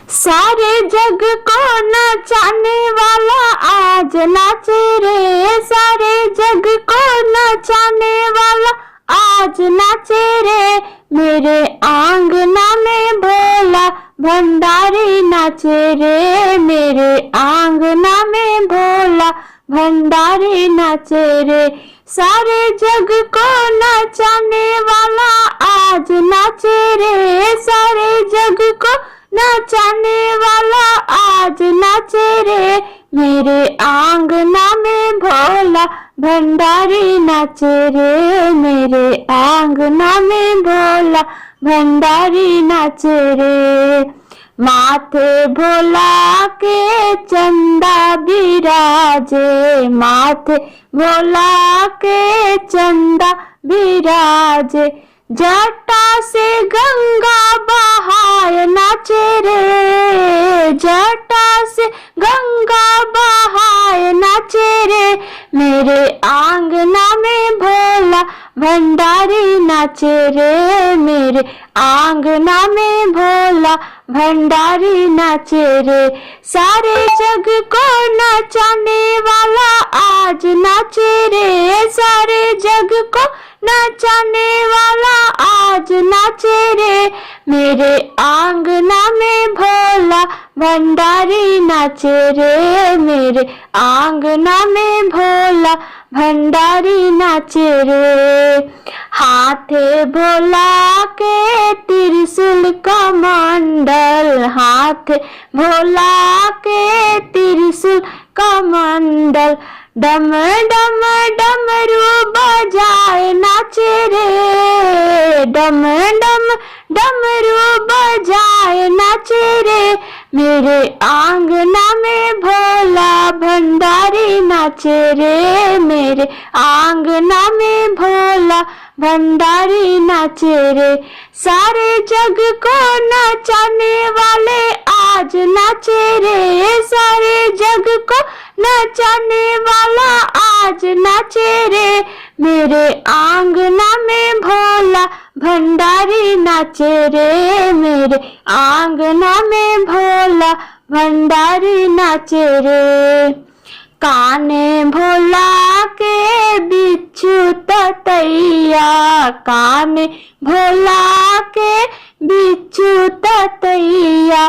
सारे जग को नचाने वाला आज नाचे रे, सारे जग को नचाने वाला आज नाचे रे। मेरे आंगना में भोला भंडारी नाचे रे, मेरे आंगना में भोला भंडारी नाचे रे। सारे जग को नचाने वाला आज नाचे रे, सारे जग को नचाने वाला आज नाचे रे। मेरे आंगना में भोला भंडारी नाचे रे, मेरे आंगना में भोला भंडारी नाचे रे। माथे भोला के चंदा बिराजे, माथे भोला के चंदा बिराजे। जटा से गंगा बहाए नाचे रे, जटा से गंगा बहाए नाचे रे। मेरे आंगना में भोला भंडारी नाचे रे, मेरे आंगना में भोला भंडारी नाचे रे। सारे जग को नचाने वाला आज नाचे रे, सारे जग को नचाने वाला आज नाचे रे। मेरे आंगना में भोला भंडारी नाचे रे, मेरे आंगना में भोला भंडारी नाचे रे। हाथे भोला के त्रिशूल कमंडल, हाथे भोला के त्रिशूल कमंडल। डम डम डमरू बजाए नाचे रे, डम डम डमरू बजाए नाचे रे। मेरे आंगना में भोला भंडारी नाचे रे, मेरे आंगना में भोला भंडारी नाचे रे। सारे जग को नचाने वाले आज नाचे रे, सारे जग को नचाने वाला आज नाचे रे। मेरे आंगना में भोला भंडारी नाचे रे, मेरे आंगना में भोला भंडारी नाचे रे। काने भोला के बिच्छू ततैया, काने भोला के बिच्छू ततैया।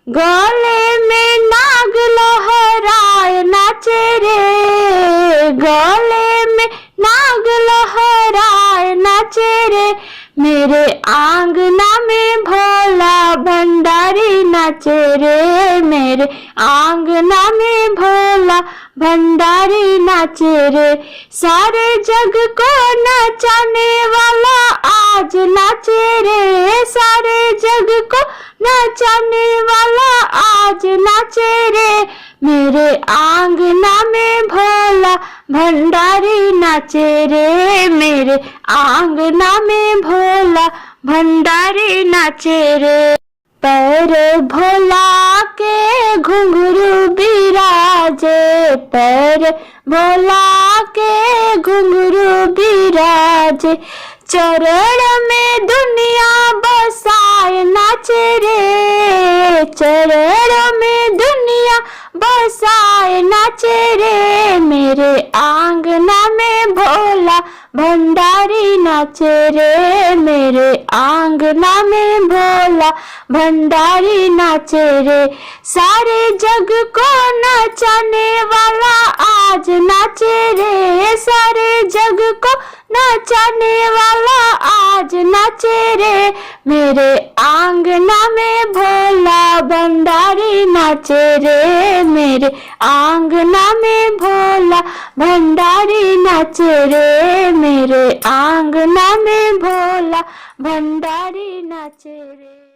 गले में नाग लहराए नाचे रे, गले में नाग लहराए नाचे रे। मेरे आंगना में भोला भंडारी नाचे रे, मेरे आंगना में भोला भंडारी नाचे रे। सारे जग को नचाने वाला आज नाचे रे, सारे जग को नचाने वाला आज नाचे रे। मेरे आंगना में भोला भंडारी नाचे रे, मेरे आंगना में भोला भंडारी नाचे रे। पैर भोला के घुंघरू बिराजे, पैर भोला के घुंघरू बिराजे। चरण में दुनिया बसाए नाचे रे, चरण में दुनिया बसाए नाचे रे। मेरे आंगना में भोला भंडारी नाचे रे, मेरे आंगना में भोला भंडारी नाचे रे। सारे जग को नचाने वाला आज नाचे रे, सारे जग को नचाने वाला आज नाचे रे। मेरे आंगना में भोला भंडारी नाचे रे, मेरे आंगना में भोला भंडारी नाचे रे। मेरे आंगना में भोला भंडारी नाचे रे।